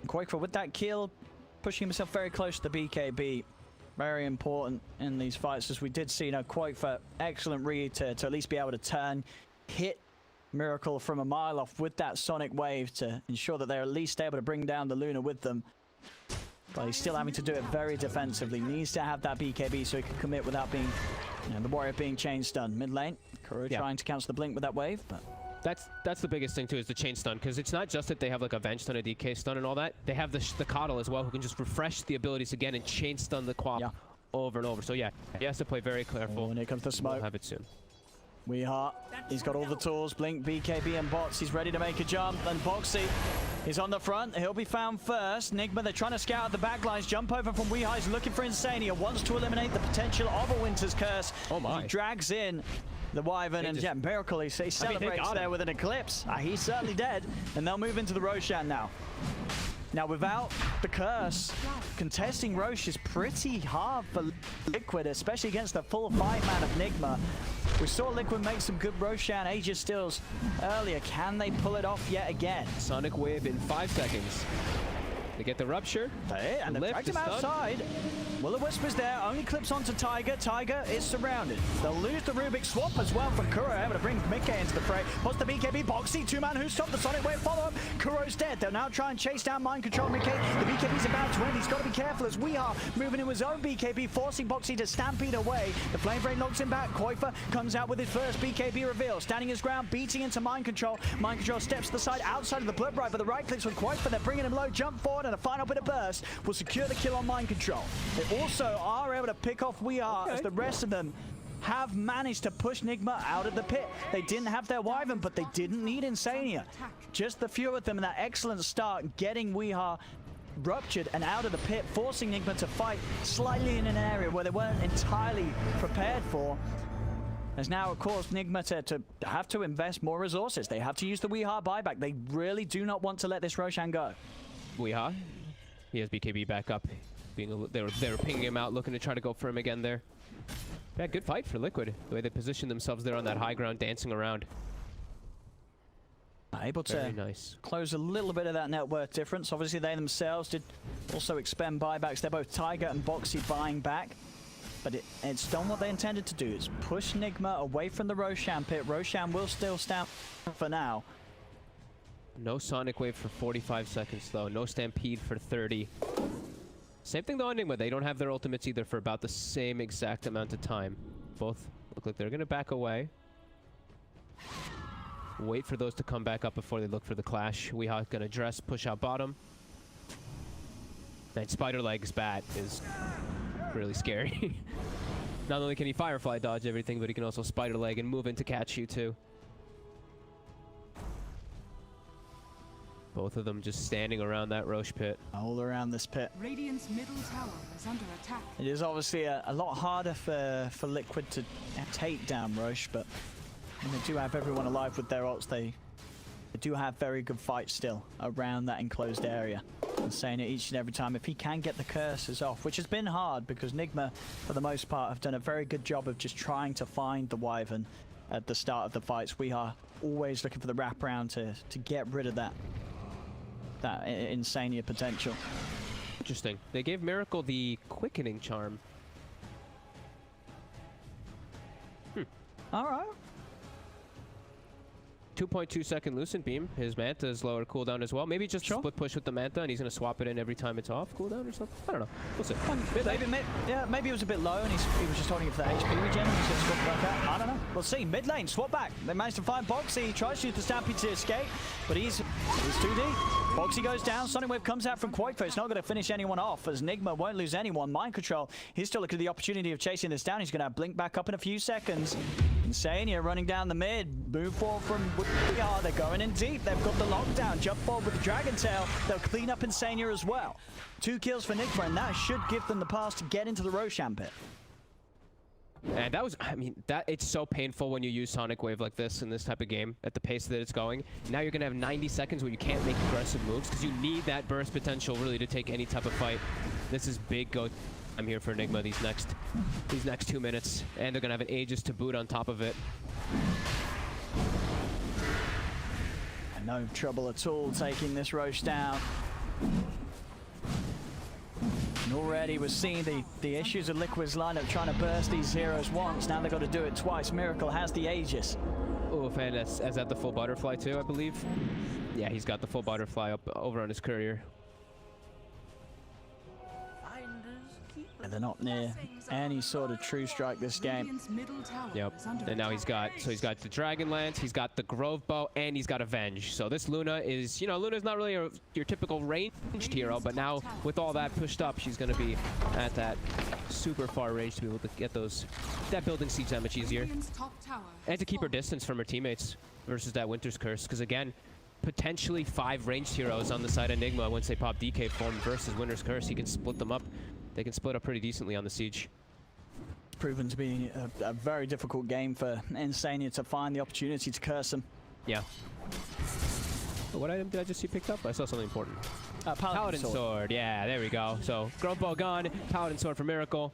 Koifa with that kill, pushing himself very close to the BKB. Very important in these fights, as we did see, Koifa, excellent read to at least be able to turn, hit Miracle from a mile off with that Sonic Wave to ensure that they're at least able to bring down the Luna with them. But he's still having to do it very defensively. Needs to have that BKB so he can commit without being, the Warrior being chain stunned. Mid lane, Kuro trying to cancel the blink with that wave, but that's the biggest thing too, is the chain stun, because it's not just that they have like a Venge stun, a DK stun and all that. They have the Coddle as well, who can just refresh the abilities again and chain stun the Quap over and over. So yeah, he has to play very careful. And here comes the smoke. We'll have it soon. Weeheart, he's got all the tools, Blink, BKB and bots. He's ready to make a jump, and Bo3 is on the front. He'll be found first. Nigma, they're trying to scout the backlines. Jump over from Weeheart. He's looking for Insania. Wants to eliminate the potential of a Winter's Curse. Oh my. He drags in the Wyvern, and Miracle, he celebrates there with an Eclipse. He's certainly dead, and they'll move into the Roshan now. Now, without the curse, contesting Rosh is pretty hard for Liquid, especially against the full 5-man of Nigma. We saw Liquid make some good Roshan Aegis steals earlier. Can they pull it off yet again? Sonic Wave in 5 seconds. They get the Rupture. And they've dragged him outside. Will-O-Wisp is there, only clips onto Tiger. Tiger is surrounded. They'll lose the Rubik swap as well for Kuro, able to bring Mickey into the fray. Puts the BKB, Bo3, 2-man who stopped the Sonic Wave follow-up. Kuro's dead. They'll now try and chase down Mind Control Mickey. The BKB's about to end. He's got to be careful as we are moving to his own BKB, forcing Bo3 to stampede away. The Flame Brain knocks him back. Koifa comes out with his first BKB reveal, standing his ground, beating into Mind Control. Mind Control steps to the side outside of the Blood Bright, but the right clicks with Koifa. They're bringing him low, jump forward, and a final bit of burst will secure the kill on Mind Control. They also are able to pick off Weeheart as the rest of them have managed to push Nigma out of the pit. They didn't have their Wyvern, but they didn't need Insania. Just the few of them, and that excellent start getting Weeheart ruptured and out of the pit, forcing Nigma to fight slightly in an area where they weren't entirely prepared for. As now, of course, Nigma to have to invest more resources. They have to use the Weeheart buyback. They really do not want to let this Roshan go. Weeheart, he has BKB back up. They were pinging him out, looking to try to go for him again there. Yeah, good fight for Liquid. The way they positioned themselves there on that high ground, dancing around. Able to close a little bit of that net worth difference. Obviously, they themselves did also expend buybacks. They're both Tiger and Bo3 buying back. But it's done what they intended to do. It's push Nigma away from the Roshan pit. Roshan will still stand for now. No Sonic Wave for 45 seconds, though. No Stampede for 30. Same thing, though, on Nigma. They don't have their ultimates either for about the same exact amount of time. Both look like they're going to back away. Wait for those to come back up before they look for the clash. Weeheart going to dress, push out bottom. And Spider Leg's bat is really scary. Not only can he Firefly dodge everything, but he can also Spider Leg and move in to catch you, too. Both of them just standing around that Roche pit. All around this pit. Radiant's middle tower is under attack. It is obviously a lot harder for Liquid to take down Roche, but when they do have everyone alive with their ults, they they do have very good fights still around that enclosed area. And saying it each and every time, if he can get the curses off, which has been hard because Nigma, for the most part, have done a very good job of just trying to find the Wyvern at the start of the fights. We are always looking for the wraparound to get rid of that Insania potential. Interesting. They gave Miracle the quickening charm. All right. 2.2 second Lucent Beam. His Manta is lower cooldown as well. Maybe just split push with the Manta and he's going to swap it in every time it's off cooldown or something. I don't know. We'll see. Maybe it was a bit low and he was just holding it for the HP regen. He's going to swap back out. I don't know. We'll see. Mid lane, swap back. They managed to find Bo3. He tries to use the Stampede to escape, but he's too deep. Bo3 goes down. Sonic Wave comes out from Quakefoot. It's not going to finish anyone off as Nigma won't lose anyone. Mind Control, he's still looking at the opportunity of chasing this down. He's going to Blink back up in a few seconds. Insania running down the mid. Move forward from VR. They're going in deep. They've got the lockdown. Jump forward with the Dragon Tail. They'll clean up Insania as well. 2 kills for Nigma, and that should give them the pass to get into the Roshan pit. And that was, I mean, it's so painful when you use Sonic Wave like this in this type of game at the pace that it's going. Now you're going to have 90 seconds where you can't make aggressive moves because you need that burst potential really to take any type of fight. This is big go. I'm here for Nigma these next 2 minutes, and they're going to have an Aegis to boot on top of it. No trouble at all taking this Roche down. And already we're seeing the issues of Liquid's lineup trying to burst these heroes once. Now they've got to do it twice. Miracle has the Aegis. Oh, and is that the full butterfly too, I believe? Yeah, he's got the full butterfly up over on his courier. And they're not near any sort of true strike this game. Yep. And now he's got the Dragon Lance, he's got the Grove Bow, and he's got Avenge. So this Luna is, you know, Luna's not really your typical ranged hero, but now with all that pushed up, she's going to be at that super far range to be able to get that building siege that much easier. And to keep her distance from her teammates versus that Winter's Curse, because again, potentially 5 ranged heroes on the side of Nigma once they pop DK form versus Winter's Curse. He can split them up. They can split up pretty decently on the siege. It's proven to be a very difficult game for Insania to find the opportunity to curse them. Yeah. What item did I just see picked up? I saw something important. Paladin Sword. Yeah, there we go. So, Grove Bow gone. Paladin Sword for Miracle.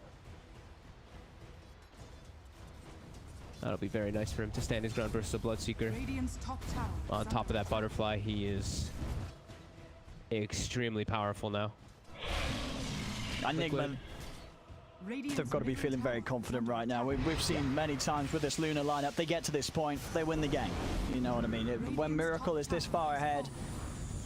That'll be very nice for him to stand his ground versus a Bloodseeker. On top of that butterfly, he is extremely powerful now. And Nigma, they've got to be feeling very confident right now. We've seen many times with this Luna lineup, they get to this point, they win the game. You know what I mean? When Miracle is this far ahead,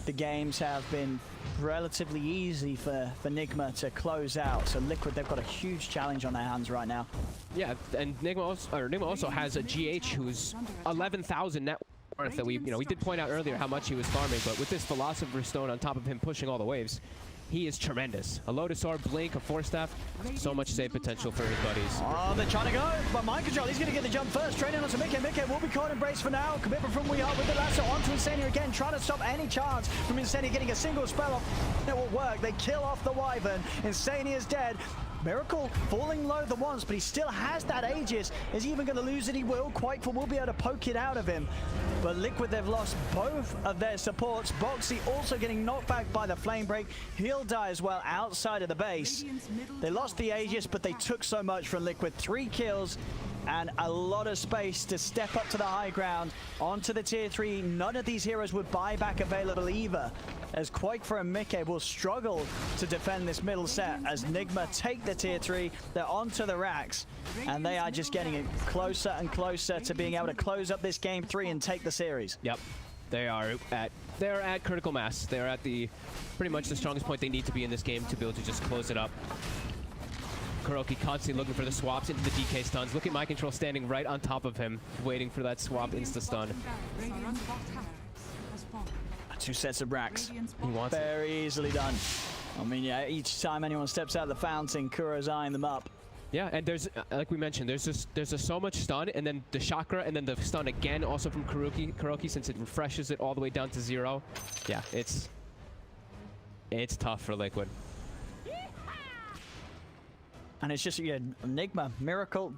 the games have been relatively easy for Nigma to close out. So Liquid, they've got a huge challenge on their hands right now. Yeah, and Nigma also has a GH who's 11,000 net worth that we did point out earlier how much he was farming, but with this Philosopher's Stone on top of him pushing all the waves, he is tremendous. A Lotus Orb, Blink, a Force Staff, so much save potential for his buddies. Oh, they're trying to go, but Mind Control, he's going to get the jump first. Training onto Mickey. Mickey will be caught in brace for now. Commitment from We Are with the lasso onto Insania again, trying to stop any chance from Insania getting a single spell off. It will work. They kill off the Wyvern. Insania is dead. Miracle falling low the once, but he still has that Aegis. Is he even going to lose it? He will. Quakefoot will be able to poke it out of him. But Liquid, they've lost both of their supports. Bo3 also getting knocked back by the Flame Break. He'll die as well outside of the base. They lost the Aegis, but they took so much from Liquid. 3 kills and a lot of space to step up to the high ground onto the tier 3. None of these heroes with buyback available either, as Quakefoot and Mickey will struggle to defend this middle set as Nigma take the tier 3. They're onto the racks, and they are just getting it closer and closer to being able to close up this game 3 and take the series. Yep, they're at critical mass. They're at pretty much the strongest point they need to be in this game to be able to just close it up. Kuroki constantly looking for the swaps into the DK stuns. Look at Mind Control standing right on top of him, waiting for that swap insta-stun. 2 sets of racks. He wants very easily done. I mean, yeah, each time anyone steps out of the fountain, Kuro's eyeing them up. Yeah, and there's, like we mentioned, there's just so much stun, and then the chakra, and then the stun again, also from Kuroki, since it refreshes it all the way down to 0. Yeah, it's tough for Liquid. And it's just, yeah, Nigma, Miracle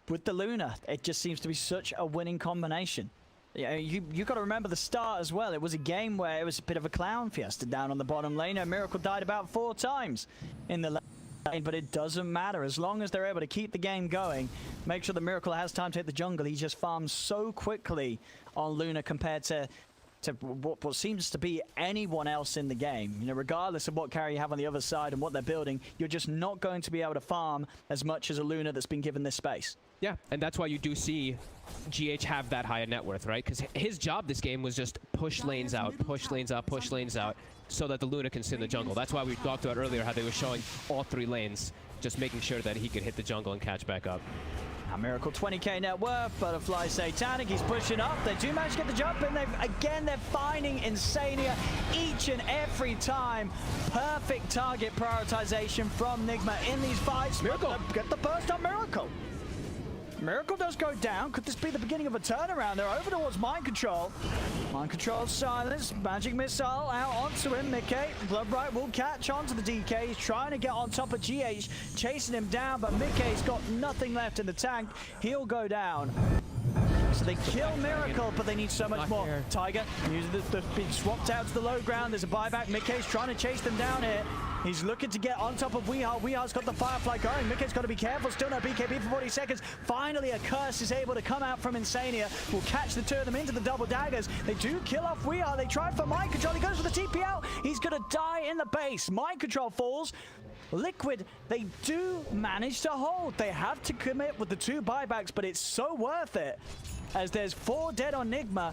with the Luna. It just seems to be such a winning combination. Yeah, you got to remember the start as well. It was a game where it was a bit of a clown fiesta down on the bottom lane. Miracle died about 4 times in the lane, but it doesn't matter. As long as they're able to keep the game going, make sure the Miracle has time to hit the jungle. He just farms so quickly on Luna compared to what seems to be anyone else in the game. You know, regardless of what carry you have on the other side and what they're building, you're just not going to be able to farm as much as a Luna that's been given this space. Yeah, and that's why you do see GH have that high net worth, right? Because his job this game was just push lanes out, push lanes out, push lanes out, so that the Luna can sit in the jungle. That's why we talked about earlier how they were showing all 3 lanes, just making sure that he could hit the jungle and catch back up. Now Miracle 20k net worth, Butterfly Satanic, he's pushing up. They do manage to get the jump, and they're finding Insania each and every time. Perfect target prioritization from Nigma in these fights. Miracle! Get the burst on Miracle. Miracle does go down. Could this be the beginning of a turnaround? They're over towards Mind Control. Mind Control silence. Magic Missile out onto him. Mickey, Bloodbright will catch onto the DK. He's trying to get on top of GH, chasing him down, but Mickey's got nothing left in the tank. He'll go down. So they kill Miracle, but they need so much more. Fair. Tiger, being swapped out to the low ground. There's a buyback. Mickey's trying to chase them down here. He's looking to get on top of Weehaw. Weehaw's got the Firefly going. Mickey's got to be careful. Still no BKB for 40 seconds. Finally, a curse is able to come out from Insania. Will catch the 2 of them into the double daggers. They do kill off Weehaw. They try for Mind Control. He goes for the TP out. He's going to die in the base. Mind Control falls. Liquid, they do manage to hold. They have to commit with the 2 buybacks, but it's so worth it. As there's 4 dead on Nigma.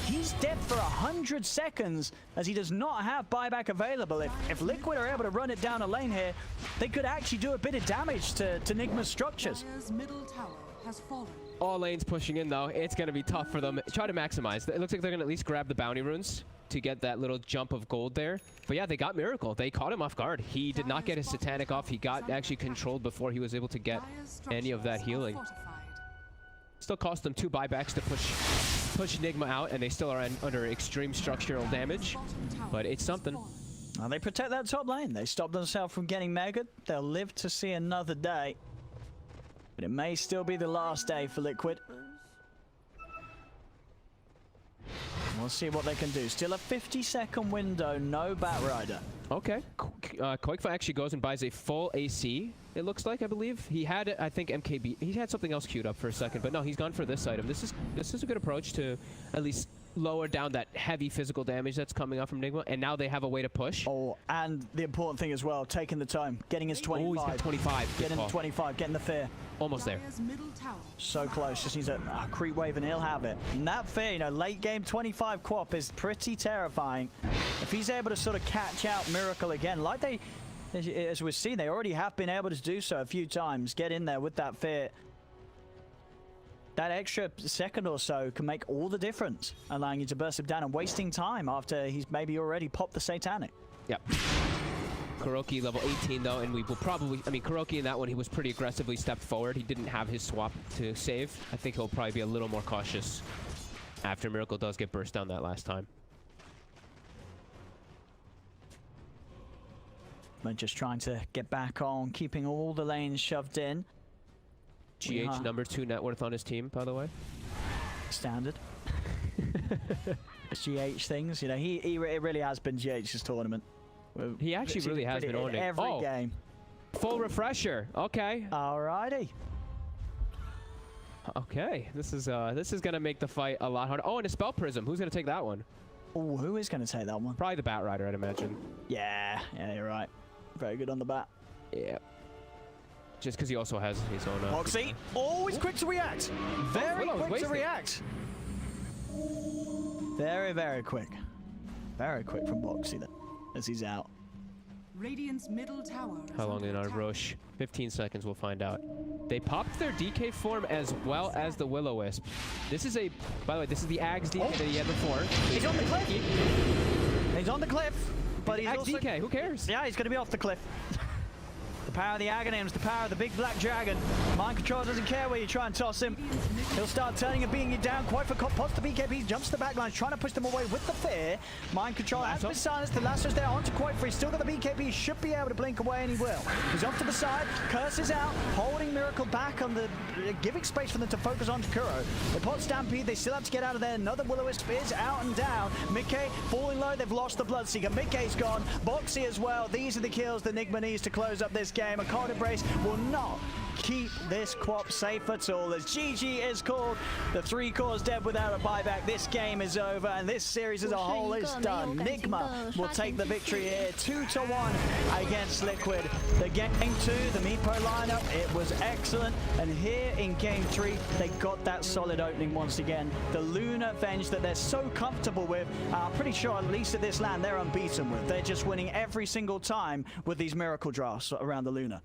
He's dead for 100 seconds as he does not have buyback available. If Liquid are able to run it down a lane here, they could actually do a bit of damage to Nigma's structures. Dire's middle tower has fallen. All lanes pushing in, though. It's going to be tough for them. Try to maximize. It looks like they're going to at least grab the bounty runes to get that little jump of gold there. But yeah, they got Miracle. They caught him off guard. He did not get his Satanic off. He got actually controlled before he was able to get any of that healing. Still cost them 2 buybacks to push Nigma out, and they still are under extreme structural damage. But it's something. Well, they protect that top lane. They stop themselves from getting megaed. They'll live to see another day. But it may still be the last day for Liquid. We'll see what they can do. Still a 50-second window, no Batrider. Okay. Quakefire actually goes and buys a full AC, it looks like, I believe. He had, I think, MKB. He had something else queued up for a second, but no, he's gone for this item. This is a good approach to at least lower down that heavy physical damage that's coming up from Nigma, and now they have a way to push. Oh, and the important thing as well, taking the time, getting his 25. Oh, he's got 25. Getting the 25, getting the fear. Almost there. Dire's middle tower. So close, just needs a creep wave and he'll have it. And that fear, you know, late game 25 quap is pretty terrifying. If he's able to sort of catch out Miracle again, like they, as we've seen, they already have been able to do so a few times, get in there with that fear. That extra second or so can make all the difference, allowing you to burst him down and wasting time after he's maybe already popped the Satanic. Yep. Kuroki level 18 though, and we will probably, I mean, Kuroki in that one, he was pretty aggressively stepped forward. He didn't have his swap to save. I think he'll probably be a little more cautious after Miracle does get burst down that last time. But just trying to get back on, keeping all the lanes shoved in. GH number 2 net worth on his team, by the way. Standard. GH things, you know, it really has been GH's tournament. He actually really has been owning every game. Full refresher. Okay. Alrighty. Okay. This is gonna make the fight a lot harder. Oh, and a spell prism. Who's gonna take that one? Oh, who is gonna take that one? Probably the Batrider, I'd imagine. Yeah, you're right. Very good on the bat. Yeah. Just because he also has his own. Boxy, always quick to react. Very quick to react. Very, very quick. Very quick from Boxy then, as he's out. Radiant's middle tower. How long in our Roche? 15 seconds, we'll find out. They popped their DK form as well as the Will-O-Wisp. This is by the way, this is the Ags DK that he had before. He's on the cliff. He's on the cliff, but he's Ags also... DK, who cares? Yeah, he's going to be off the cliff. power of the Aghanims, the power of the big black dragon. Mind Control doesn't care where you try and toss him. He'll start turning and beating you down. Quite for pots the BKB, jumps to the back line, trying to push them away with the fear. Mind Control has been silenced. The Lasso's there onto Quite Free. Still got the BKB, should be able to blink away, and he will. He's off to the side, curses out, holding Miracle back on the, giving space for them to focus on Kuro. They pot Stampede, they still have to get out of there. Another Will-O-Wisp is out and down. Mickey falling low, they've lost the Bloodseeker. Mickey's gone, Bo3 as well. These are the kills that Nigma needs to close up this game. A cold embrace will not keep this Quap safe at all, as GG is called. The 3 cores dead without a buyback. This game is over, and this series as a whole is done. Nigma will take the victory here, 2-1 against Liquid. The game 2, the Meepo lineup, it was excellent, and here in game 3, they got that solid opening once again. The Luna Venge that they're so comfortable with, I'm pretty sure at least at this land they're unbeaten with. They're just winning every single time with these miracle drafts around the Luna.